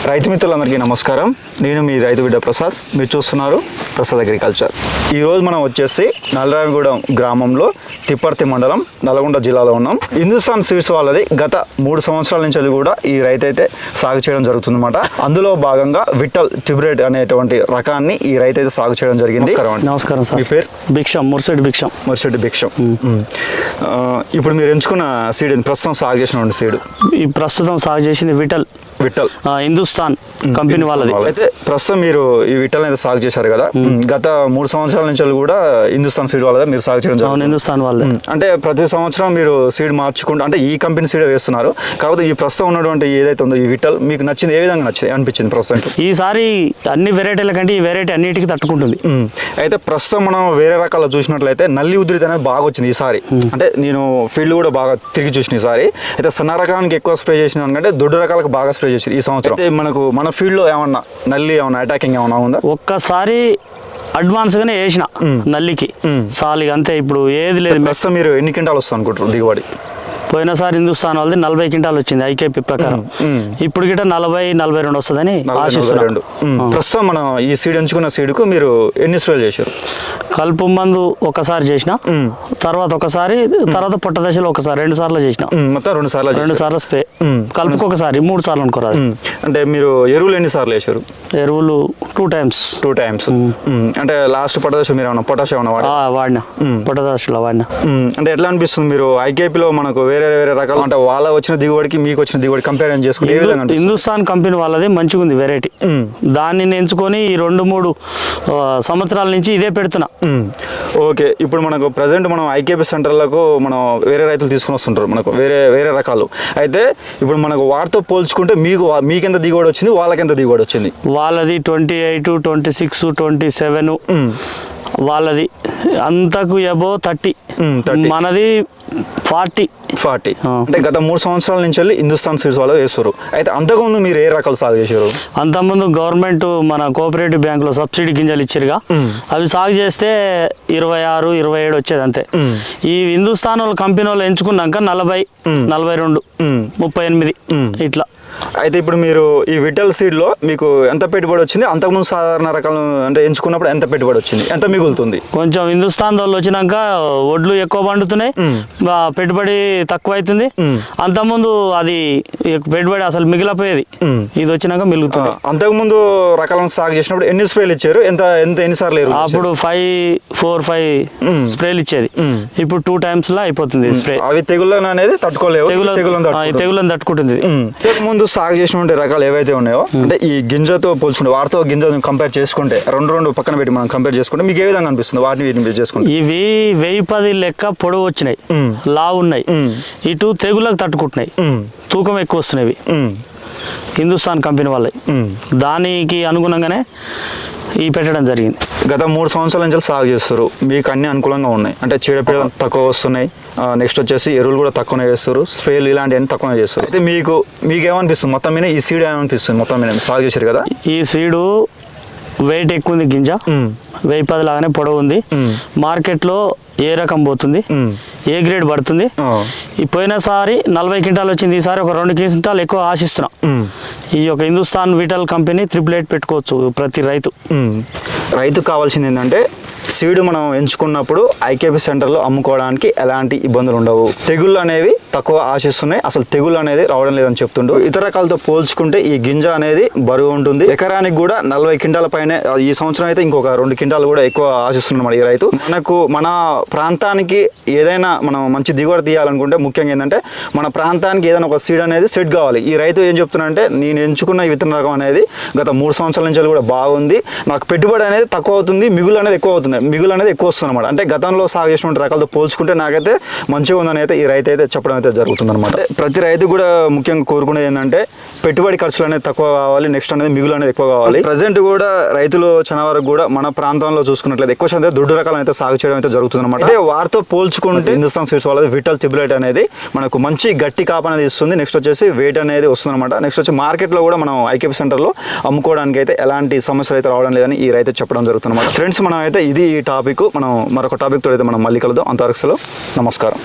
రైతు మిత్రులందరికీ నమస్కారం. నేను మీ రైతు బిడ్డ ప్రసాద్. మీరు చూస్తున్నారు ప్రసాద్ అగ్రికల్చర్. ఈరోజు మనం వచ్చేసి నల్లరాయగూడెం గ్రామంలో తిప్పర్తి మండలం నల్గొండ జిల్లాలో ఉన్నాం. హిందుస్థాన్ సీడ్స్ వాళ్ళది గత 3 సంవత్సరాల నుంచి కూడా ఈ రైతు అయితే సాగు చేయడం జరుగుతుందన్నమాట. అందులో భాగంగా విట్టల్ ట్యూబ్రేట్ అనేటువంటి రకాన్ని ఈ రైతు అయితే సాగు చేయడం జరిగింది. నమస్కారం సార్. మీ పేరు? భిక్షం, మురిశెట్టి భిక్షం. ఇప్పుడు మీరు ఎంచుకున్న సీడ్ ప్రస్తుతం సాగు చేసిన సీడ్? ఈ ప్రస్తుతం సాగు చేసింది విట్టల్ హిందుస్థాన్ కంపెనీ వాళ్ళది. అయితే ప్రస్తుతం మీరు ఈ విట్టల్ అయితే సాగు చేశారు కదా, గత 3 సంవత్సరాల నుంచి కూడా హిందుస్థాన్ సీడ్ వాళ్ళదే మీరు సాగు చేయడం జరుగుతుంది. హిందుస్థాన్ వాళ్ళే. అంటే ప్రతి సంవత్సరం మీరు సీడ్ మార్చుకుంటూ, అంటే ఈ కంపెనీ సీడ్ వేస్తున్నారు కాబట్టి ఈ ప్రస్తుతం ఉన్నటువంటి ఏదైతే ఉందో ఈ విట్టల్ మీకు నచ్చింది, ఏ విధంగా అనిపించింది ప్రస్తుతం? ఈసారి అన్ని వెరైటీల కంటే ఈ వెరైటీ అన్నిటికీ తట్టుకుంటుంది. అయితే ప్రస్తుతం మనం వేరే రకాల చూసినట్లయితే నల్లి ఉధృతి అనేది బాగా వచ్చింది ఈసారి. అంటే నేను ఫీల్డ్ కూడా బాగా తిరిగి చూసిన ఈసారి. అయితే సన్న రకానికి ఎక్కువ స్ప్రే చేసిన అంటే దొడ్డు రకాలకు బాగా స్ప్రే చేసి ఈ సంవత్సరం. అయితే మనకు మన ఫీల్డ్ లో ఏమన్నా నల్లి ఏమన్నా అటాకింగ్ ఏమన్నా ఉందా? ఒక్కసారి అడ్వాన్స్ గానే వేసిన నల్లికి సాలిగా అంతే. ఇప్పుడు ఏది లేదు. ప్రస్తుతం మీరు ఎన్ని క్వింటాలు వస్తుంది అనుకుంటారు దిగుబడి? పోయినసారి హిందుస్థాన్ వాళ్ళది 40 క్వింటాలు వచ్చింది ఐకేపీ ప్రకారం. ఇప్పుడు గిట్ట 40-42 వస్తుందని ఆశిస్తున్నాను. ప్రస్తుతం మనం ఈ సీడ్ ఎంచుకున్న సీడ్ కు మీరు ఎన్ని స్ప్రేలు చేశారు? కలుపు మందు ఒకసారి చేసిన, తర్వాత పొట్ట దశలో ఒకసారి 2 సార్లు చేసిన. మొత్తం 2 సార్లు స్ప్రే. కలుపుకు ఒకసారి 3 సార్లు అనుకోరాదు. అంటే మీరు ఎరువులు ఎన్ని సార్లు వేసారు? ఎరువులు 2 టైమ్స్. అంటే లాస్ట్ పొట్ట దశ మీరు ఏమన్నా పొటాష్ ఏమన్నా వాడినా? పొట్ట దశలో వాడినా. అంటే ఎట్లా అనిపిస్తుంది మీరు ఐకేపీలో మనకు వేరే రకాలు అంటే వాళ్ళ వచ్చిన దిగుబడికి మీకు వచ్చిన దిగుబడి కంపేర్ చేసుకుంటే హిందుస్థాన్ కంపెనీ వాళ్ళది మంచిగా ఉంది వెరైటీ. దాన్ని ఎంచుకొని ఈ 2-3 సంవత్సరాల నుంచి ఇదే పెడుతున్నా. ఓకే, ఇప్పుడు మనకు ప్రజెంట్ మనం ఐకేపీ సెంటర్లకు మనం వేరే రైతులు తీసుకుని వస్తుంటారు మనకు వేరే రకాలు. అయితే ఇప్పుడు మనకు వాటితో పోల్చుకుంటే మీకెంత దిగుబడి వచ్చింది, వాళ్ళకెంత దిగుబడి వచ్చింది? వాళ్ళది 28, 26, 27. వాళ్ళది అంతకు అబోవ్ 30. మనది 40. అంటే గత 3 సంవత్సరాల నుంచి వెళ్ళి హిందుస్థాన్ సీడ్స్ వాళ్ళు వేస్తారు. అయితే అంతకుముందు మీరు ఏ రకాలు సాగు చేశారు? అంతకుముందు గవర్నమెంట్ మన కోఆపరేటివ్ బ్యాంకులో సబ్సిడీ గింజలు ఇచ్చారుగా, అవి సాగు చేస్తే 26, 27 వచ్చేది అంతే. ఈ హిందుస్థాన్ వాళ్ళ కంపెనీ వాళ్ళు ఎంచుకున్నాక 40, 42, 38 ఇట్లా. అయితే ఇప్పుడు మీరు ఈ విట్టల్ సీడ్ లో మీకు ఎంత పెట్టుబడి వచ్చింది? అంతకుముందు సాధారణ రకాలు అంటే ఎంచుకున్నప్పుడు ఎంత పెట్టుబడి వచ్చింది, ఎంత మిగులుతుంది? కొంచెం హిందుస్థాన్ వాళ్ళు వచ్చినాక వడ్లు ఎక్కువ పండుతున్నాయి, పెట్టుబడి తక్కువ అవుతుంది. అంతకుముందు అది పెట్టుబడి అసలు మిగిలిపోయేది, ఇది వచ్చినాక మిగులుతుంది. అంతకుముందు రకాలను సాగు చేసినప్పుడు ఎన్ని స్ప్రేలు ఇచ్చారు? ఎన్నిసార్లు? అప్పుడు 4-5 స్ప్రేలు ఇచ్చేది. ఇప్పుడు 2 టైమ్స్ లా అయిపోతుంది స్ప్రే. అవి తెగుళ్ళను అనేది తట్టుకోలేవు, తెగులను తట్టుకుంటుంది. ముందు సాగు చేసిన రకాలు ఏవైతే ఉన్నాయో అంటే ఈ గింజతో పోల్చుకుంటే వాటితో గింజ కంపేర్ చేసుకుంటే రెండు పక్కన పెట్టి మనం కంపేర్ చేసుకుంటే మీకు ఏ విధంగా అనిపిస్తుంది వాటిని వీటిని చేసుకుంటే? ఇవి 1010 లెక్క పొడవు వచ్చినాయి, లావు ఉన్నాయి, ఇటు తెగులకు తట్టుకుంటున్నాయి, తూకం ఎక్కువ వస్తున్నాయి హిందుస్థాన్ కంపెనీ వాళ్ళవి. దానికి అనుగుణంగానే ఈ పెట్టడం జరిగింది. గత 3 సంవత్సరాల నుంచి సాగు చేస్తారు, మీకు అన్ని అనుకూలంగా ఉన్నాయి. అంటే చీడపీడలు తక్కువ వస్తున్నాయి, నెక్స్ట్ వచ్చేసి ఎరువులు కూడా తక్కువనే వేస్తారు, స్ప్రేలు ఇలాంటివన్నీ తక్కువనే చేస్తారు. అయితే మీకేమనిపిస్తుంది మొత్తం మీద ఈ సీడ్ ఏమనిపిస్తుంది? మొత్తం మీద సాగు చేశారు కదా, ఈ సీడు వెయిట్ ఎక్కువ ఉంది, గింజ 1010 లాగానే పొడవు ఉంది. మార్కెట్లో ఏ రకం పోతుంది, ఏ గ్రేడ్ పడుతుంది. ఈ పోయినసారి 40 క్వింటాలు వచ్చింది, ఈసారి ఒక 2 క్వింటాలు ఎక్కువ ఆశిస్తున్నా. ఈ యొక్క హిందుస్థాన్ విట్టల్ కంపెనీ 888 పెట్టుకోవచ్చు ప్రతి రైతు కావాల్సింది ఏంటంటే సీడ్ మనం ఎంచుకున్నప్పుడు ఐకేపీ సెంటర్లో అమ్ముకోవడానికి ఎలాంటి ఇబ్బందులు ఉండవు, తెగుళ్ళు అనేవి తక్కువ ఆశిస్తున్నాయి, అసలు తెగుళ్ళు అనేది రావడం లేదని చెప్తుండు. ఇతర రకాలతో పోల్చుకుంటే ఈ గింజ అనేది బరువు ఉంటుంది, ఎకరానికి కూడా 40 క్వింటాల పైన. ఈ సంవత్సరం అయితే ఇంకొక 2 క్వింటాలు కూడా ఎక్కువ ఆశిస్తున్నాం ఈ రైతు. మన ప్రాంతానికి ఏదైనా మనం మంచి దిగుబడి తీయాలనుకుంటే ముఖ్యంగా ఏంటంటే మన ప్రాంతానికి ఏదైనా ఒక సీడ్ అనేది సెట్ కావాలి. ఈ రైతు ఏం చెప్తున్నారంటే నేను ఎంచుకున్న ఈ విత్తన రకం అనేది గత 3 సంవత్సరాల నుంచి కూడా బాగుంది, నాకు పెట్టుబడి అనేది తక్కువ అవుతుంది, మిగులు అనేది ఎక్కువ అవుతుంది, మిగులు అనేది ఎక్కువ వస్తుంది అనమాట. అంటే గతంలో సాగు చేసిన రకాలతో పోల్చుకుంటే నాకైతే మంచిగా ఉందని అయితే ఈ రైతు అయితే చెప్పడం అయితే జరుగుతుంది అనమాట. ప్రతి రైతు కూడా ముఖ్యంగా కోరుకునేది ఏంటంటే పెట్టుబడి ఖర్చులు అనేది తక్కువ కావాలి, నెక్స్ట్ అనేది మిగులు అనేది ఎక్కువ కావాలి. ప్రజెంట్ కూడా రైతులు చాలా వరకు కూడా మన ప్రాంతంలో చూసుకున్నట్లయితే ఎక్కువ శాతం దొడ్డు రకాలు అయితే సాగు చేయడం అయితే జరుగుతుంది అనమాట. అయితే వారితో పోల్చుకుంటే హిందుస్థాన్ సీడ్స్ వాళ్ళది విట్టల్ ట్యూబ్రేట్ అనేది మనకు మంచి గట్టి కాపు అనేది ఇస్తుంది, నెక్స్ట్ వచ్చేసి వెయిట్ అనేది వస్తుంది అనమాట. నెక్స్ట్ వచ్చి మార్కెట్లో కూడా మనం ఐకేపీ సెంటర్లో అమ్ముకోవడానికి అయితే ఎలాంటి సమస్యలు అయితే రావడం లేదని ఈ రైతు చెప్పడం జరుగుతుంది అనమాట. ఫ్రెండ్స్, మనం అయితే ఇది ఈ టాపిక్, మనం మరొక టాపిక్ తో అయితే మనం మళ్ళీ కలుద్దాం. అంతవరకు నమస్కారం.